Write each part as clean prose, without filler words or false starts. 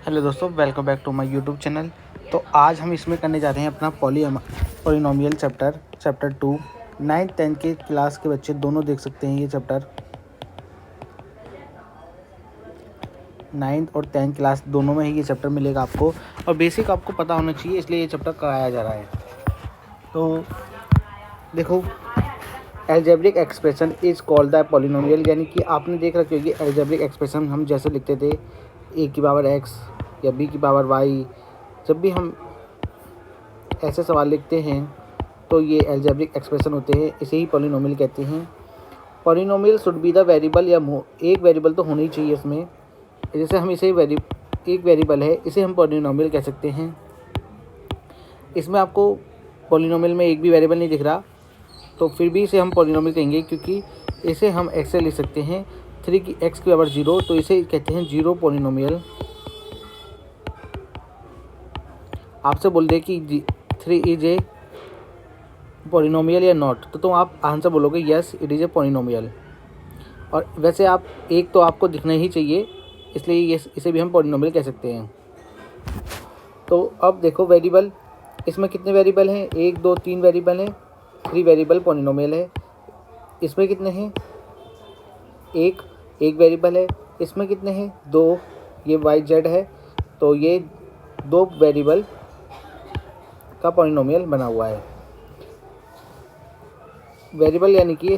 Hello दोस्तों, welcome back to my YouTube channel. तो आज हम इसमें करने जा रहे हैं अपना पॉलिनोमियल चैप्टर 2। 9th 10th के क्लास के बच्चे दोनों देख सकते हैं। ये चैप्टर 9th और 10th क्लास दोनों में ही ये चैप्टर मिलेगा आपको, और बेसिक आपको पता होना चाहिए, इसलिए ये चैप्टर कराया जा रहा है। तो देखो, algebraic expression is called the polynomial, यानी कि आपने देख रखी होगी एल्जेब्रिक एक्सप्रेशन हम जैसे लिखते थे a की पावर x या b की पावर y। जब भी हम ऐसे सवाल लिखते हैं तो ये एल्जेब्रिक एक्सप्रेशन होते हैं, इसे ही पॉलिनोमियल कहते हैं। Polynomial should be the variable, या एक वेरिएबल तो होना ही चाहिए इसमें। जैसे हम इसे एक वेरिएबल है, इसे हम पॉलिनोमियल कह सकते हैं। इसमें आपको पॉलिनोमियल में एक भी वेरिएबल नहीं दिख रहा, तो फिर भी इसे हम पॉलिनोमियल कहेंगे, क्योंकि इसे हम x से लिख सकते हैं 3 की x की पावर 0, तो इसे कहते हैं 0 पॉलिनोमियल। आपसे बोल दे कि 3 इज ए पॉलिनोमियल या नॉट, तो तुम आप आंसर बोलोगे yes it is a polynomial. और वैसे आप एक तो आपको दिखना ही चाहिए, इसलिए इसे भी हम पॉलिनोमियल कह सकते हैं। तो अब देखो वेरिएबल, इसमें कितने वेरिएबल हैं? 1 2 3 वेरिएबल हैं, 3 वेरिएबल पॉलिनोमियल है। इसमें कितने हैं? एक वेरिएबल है। इसमें कितने हैं? 2, ये y z है, तो ये 2 वेरिएबल का पॉलिनोमियल बना हुआ है। वेरिएबल यानी कि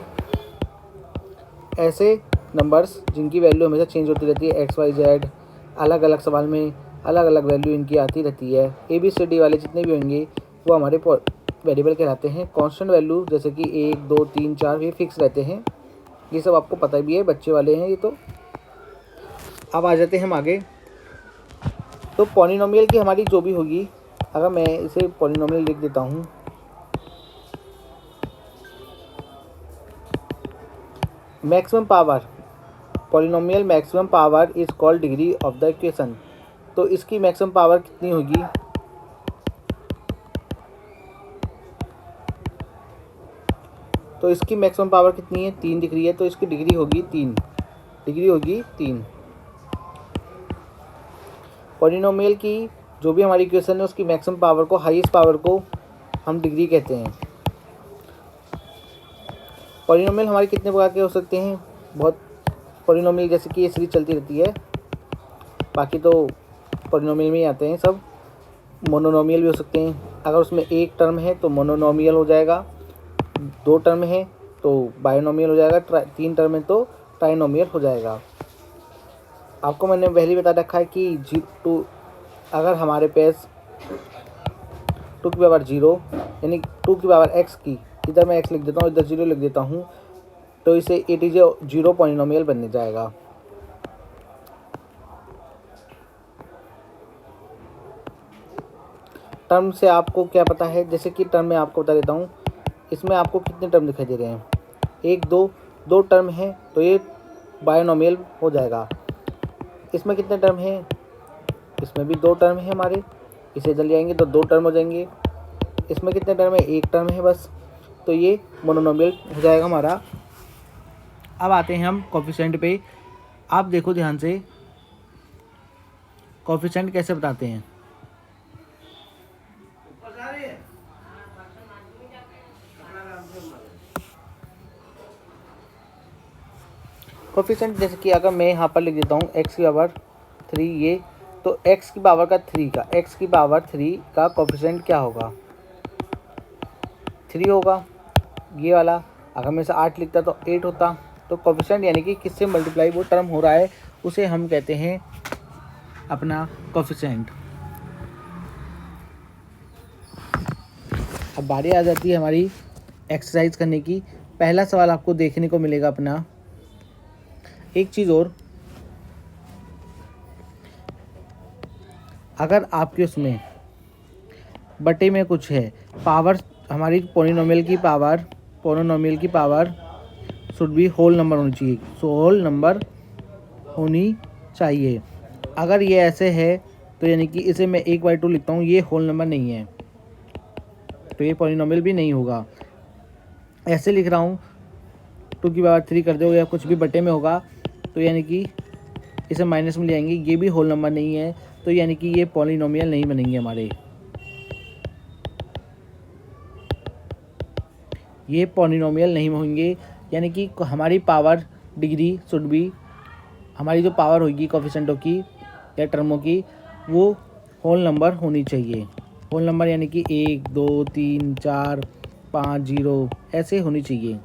ऐसे नंबर्स जिनकी वैल्यू हमेशा चेंज होती रहती है, x y z, अलग अलग सवाल में अलग अलग वैल्यू इनकी आती रहती है। ABCD वाले जितने भी होंगे वो हमारे वेरिएबल कहलाते हैं। कांस्टेंट वैल्यू जैसे कि 1 2 3 4 ये फिक्स रहते हैं, ये सब आपको पता भी है, बच्चे वाले हैं ये तो। अब आ जाते हैं हम आगे। तो पॉलिनोमियल की हमारी जो भी होगी, अगर मैं इसे पॉलिनोमियल लिख देता हूँ, maximum power, polynomial maximum power is called degree of the equation. तो इसकी मैक्सिमम पावर कितनी होगी? तो इसकी मैक्सिमम पावर कितनी है? 3 दिख रही है, तो इसकी डिग्री होगी 3। डिग्री होगी 3। पॉलिनोमियल की जो भी हमारी इक्वेशन है उसकी मैक्सिमम पावर को, हाईएस्ट पावर को हम डिग्री कहते हैं। पॉलिनोमियल हमारे कितने प्रकार के हो सकते हैं? बहुत पॉलिनोमियल जैसे कि ये सीरीज चलती रहती है, बाकी तो पॉलिनोमियल में ही आते हैं सब। मोनोनोमियल भी हो सकते हैं, अगर उसमें एक टर्म है तो मोनोनोमियल हो जाएगा, 2 टर्म है तो बायोनोमियल हो जाएगा, 3 टर्म है तो ट्राइनोमियल हो जाएगा। आपको मैंने पहले बता रखा है कि अगर हमारे पास 2 की पावर 0 यानी 2 की पावर x की, इधर मैं x लिख देता हूँ, इधर 0 लिख देता हूँ, तो इसे इट इज 0 पॉलिनोमियल बनने जाएगा। टर्म से आपको क्या पता है? जैसे कि टर्म में आपको बता देता हूँ, इसमें आपको कितने टर्म दिखाई दे रहे हैं? 1 2 टर्म है, तो ये बायोनोमियल हो जाएगा। इसमें कितने टर्म हैं? इसमें भी 2 टर्म है हमारे, इसे इधर ले आएंगे तो 2 टर्म हो जाएंगे। इसमें कितने टर्म है? 1 टर्म है बस, तो ये मोनोनोमियल हो जाएगा हमारा। अब आते हैं हम कोफिशिएंट पे। आप देखो ध्यान से, कोफिशिएंट कैसे बताते हैं। कोफिशिएंट जैसे कि अगर मैं यहाँ पर लिख देता हूँ x की पावर 3 ये, तो x की पावर का 3 का कोफिशिएंट क्या होगा? 3 होगा। ये वाला अगर मैं इसे 8 लिखता तो 8 होता। तो कोफिशिएंट यानी कि किससे मल्टीप्लाई वो टर्म हो रहा है, उसे हम कहते हैं अपना कोफिशिएंट। अब बारी आ जाती है हमारी एक्सरसाइज करने की। पहला सवाल आपको देखने को मिलेगा अपना, एक चीज़ और, अगर आपके उसमें बटे में कुछ है, पावर हमारी पॉलिनोमियल की power should be whole number होनी चाहिए, होल नंबर होनी चाहिए। अगर ये ऐसे है तो यानी कि इसे मैं 1/2 लिखता हूँ, ये होल नंबर नहीं है, तो ये पॉलिनोमियल भी नहीं होगा। ऐसे लिख रहा हूँ 2 की पावर 3 कर दो या कुछ भी बटे में होगा, तो यानी कि इसे माइनस में ले आएंगे, ये भी होल नंबर नहीं है, तो यानी कि ये पॉलिनोमियल नहीं बनेंगे हमारे, ये पॉलिनोमियल नहीं होंगे। यानी कि हमारी पावर डिग्री शुड बी, हमारी जो पावर होगी कोफिशिएंटों की या टर्मों की, वो होल नंबर होनी चाहिए। होल नंबर यानी कि 1 2 3 4 5 0 ऐसे होनी चाहिए।